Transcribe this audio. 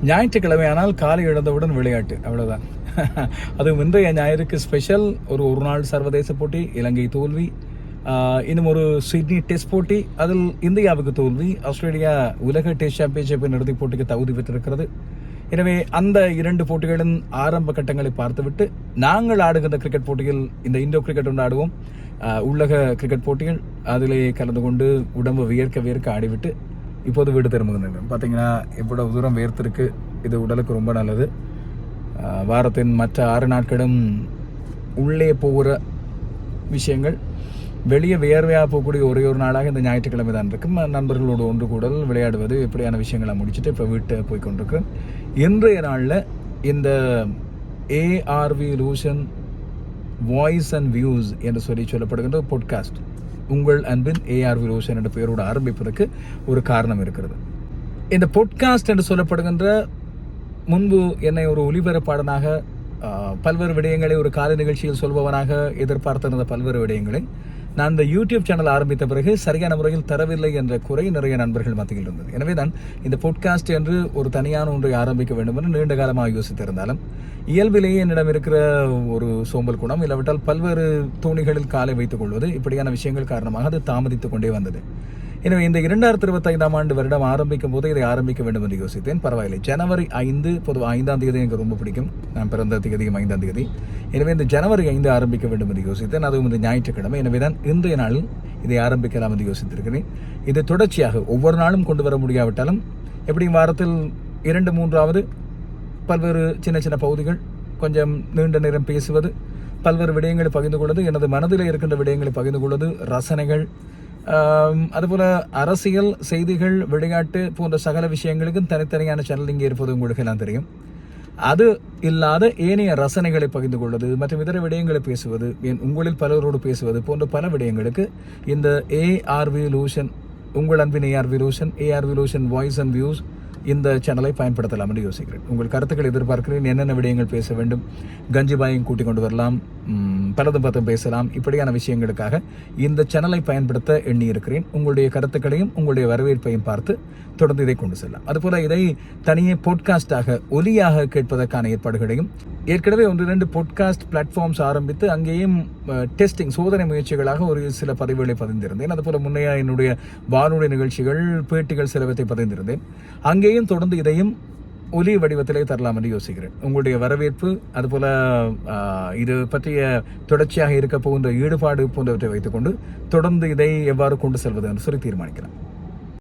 ஞாயிற்றுக்கிழமையானால் காலை எழுந்தவுடன் விளையாட்டு, அவ்வளவுதான். அதுவும் இன்றைய ஞாயிறுக்கு ஸ்பெஷல் ஒரு நாள் சர்வதேச போட்டி, இலங்கை தோல்வி. இன்னும் ஒரு சிட்னி டெஸ்ட் போட்டி, அதில் இந்தியாவுக்கு தோல்வி. ஆஸ்திரேலியா உலக டெஸ்ட் சாம்பியன்ஷிப்பின் இறுதிப் போட்டிக்கு தகுதி பெற்றிருக்கிறது. எனவே அந்த 2 போட்டிகளின் ஆரம்ப கட்டங்களை பார்த்துவிட்டு நாங்கள் ஆடுகின்ற கிரிக்கெட் போட்டியில் இந்த இண்டோ கிரிக்கெட் ஒன்று ஆடுவோம். உலக கிரிக்கெட் போட்டிகள் அதிலே கலந்து கொண்டு உடம்பு வியர்க்க ஆடிவிட்டு இப்போது வீடு திரும்புகின்றன. பார்த்தீங்கன்னா எவ்வளவு தூரம் வேர்த்திருக்கு. இது உடலுக்கு ரொம்ப நல்லது. வாரத்தின் மற்ற 6 நாட்களும் உள்ளே போகிற விஷயங்கள், வெளியே வியர்வையாக போகக்கூடிய ஒரே ஒரு நாளாக இந்த ஞாயிற்றுக்கிழமை தான் இருக்கும். நண்பர்களோடு ஒன்று கூடல், விளையாடுவது, இப்படியான விஷயங்களை முடிச்சுட்டு இப்போ வீட்டை போய் கொண்டிருக்கிறேன். இன்றைய நாளில் இந்த ஏஆர்வி லூஷன் வாய்ஸ் அண்ட் வியூஸ் என்று சொல்லப்படுகின்ற பாட்காஸ்ட் உங்கள் அன்பின் ஏஆர்வி லூஷன் என்ற பெயரோடு ஆரம்பிப்பதற்கு ஒரு காரணம் இருக்கிறது. இந்த பாட்காஸ்ட் என்று சொல்லப்படுகின்ற, முன்பு என்னை ஒரு ஒளிபரப்பாளனாக பல்வேறு விடயங்களை ஒரு காலை நிகழ்ச்சியில் சொல்பவனாக எதிர்பார்த்திருந்த பல்வேறு விடயங்களை நான் இந்த யூடியூப் சேனல் ஆரம்பித்த பிறகு சரியான முறையில் தரவில்லை என்ற குறை நிறைய நண்பர்கள் மத்தியில் இருந்தது. எனவே தான் இந்த பாட்காஸ்ட் என்று ஒரு தனியான ஒன்றை ஆரம்பிக்க வேண்டும் என்று நீண்ட காலமாக யோசித்திருந்தாலும் இயல்பிலேயே என்னிடம் இருக்கிற ஒரு சோம்பல் குணம், இல்லாவிட்டால் பல்வேறு தோணிகளில் காலை வைத்துக் கொள்வது, இப்படியான விஷயங்கள் காரணமாக அது தாமதித்துக் கொண்டே வந்தது. எனவே இந்த 2025ஆம் ஆண்டு வருடம் ஆரம்பிக்கும் போது இதை ஆரம்பிக்க வேண்டும் என்று யோசித்தேன். பரவாயில்லை, ஜனவரி 5, பொதுவாக 5ஆம் தேதி எனக்கு ரொம்ப பிடிக்கும். நான் பிறந்த தேதியும் 5ஆம் தேதி. எனவே இந்த ஜனவரி 5 ஆரம்பிக்க வேண்டும் என்று யோசித்தேன். அதுவும் இந்த ஞாயிற்றுக்கிழமை. எனவே தான் இன்றைய நாளில் இதை ஆரம்பிக்கலாம் என்று யோசித்திருக்கிறேன். இது தொடர்ச்சியாக ஒவ்வொரு நாளும் கொண்டு வர முடியாவிட்டாலும் எப்படியும் வாரத்தில் 2-3ஆவது பல்வேறு சின்ன பகுதிகள், கொஞ்சம் நீண்ட நேரம் பேசுவது, பல்வேறு விடயங்களை பகிர்ந்து கொள்வது, எனது மனதில் இருக்கின்ற விடயங்களை பகிர்ந்து கொள்வது, ரசனைகள், அதுபோல அரசியல் செய்திகள், விளையாட்டு போன்ற சகல விஷயங்களுக்கும் தனித்தனியான சேனல் இங்கே இருப்பது உங்களுக்கு எல்லாம் தெரியும். அது இல்லாத ஏனைய ரசனைகளை பகிர்ந்து கொள்வது மற்றும் இதர விடயங்களை பேசுவது, உங்களில் பலரோடு பேசுவது போன்ற பல விடயங்களுக்கு இந்த ஏஆர்வி லூஷன், உங்கள் அன்பின் ஏஆர்வி லூஷன் வாய்ஸ் அண்ட் வியூஸ் இந்த சேனலை பயன்படுத்தலாம் என்று யோசிக்கிறேன். உங்கள் கருத்துக்கள் எதிர்பார்க்கிறேன். என்னென்ன விடயங்கள் பேச வேண்டும், கஞ்சிபாயும் கூட்டிக் கொண்டு வரலாம், பலதும் பேசலாம், இப்படியான விஷயங்களுக்காக இந்த சேனலை பயன்படுத்த எண்ணி இருக்கிறேன். உங்களுடைய கருத்துக்களையும் உங்களுடைய வரவேற்பையும் பார்த்து தொடர்ந்து இதை கொண்டு செல்லலாம். அதுபோல இதை தனியே பாட்காஸ்டாக, ஒலியாக கேட்பதற்கான ஏற்பாடுகளையும் ஏற்கனவே 1-2 பாட்காஸ்ட் பிளாட்ஃபார்ம்ஸ் ஆரம்பித்து அங்கேயும் டெஸ்டிங், சோதனை முயற்சிகளாக ஒரு சில பதிவுகளை பதிந்திருந்தேன். அதுபோல முன்னைய என்னுடைய வானொலி நிகழ்ச்சிகள், பேட்டிகள் சிலவற்றை பதிந்திருந்தேன். அங்கேயும் தொடர்ந்து இதையும் ஒலி வடிவத்திலே தரலாம் என்று யோசிக்கிறேன். உங்களுடைய வரவேற்பு, அதுபோல இது பற்றிய தொடர்ச்சியாக இருக்க போகின்ற ஈடுபாடு போன்றவற்றை வைத்துக்கொண்டு தொடர்ந்து இதை எவ்வாறு கொண்டு செல்வது என்று சொல்லி தீர்மானிக்கலாம்.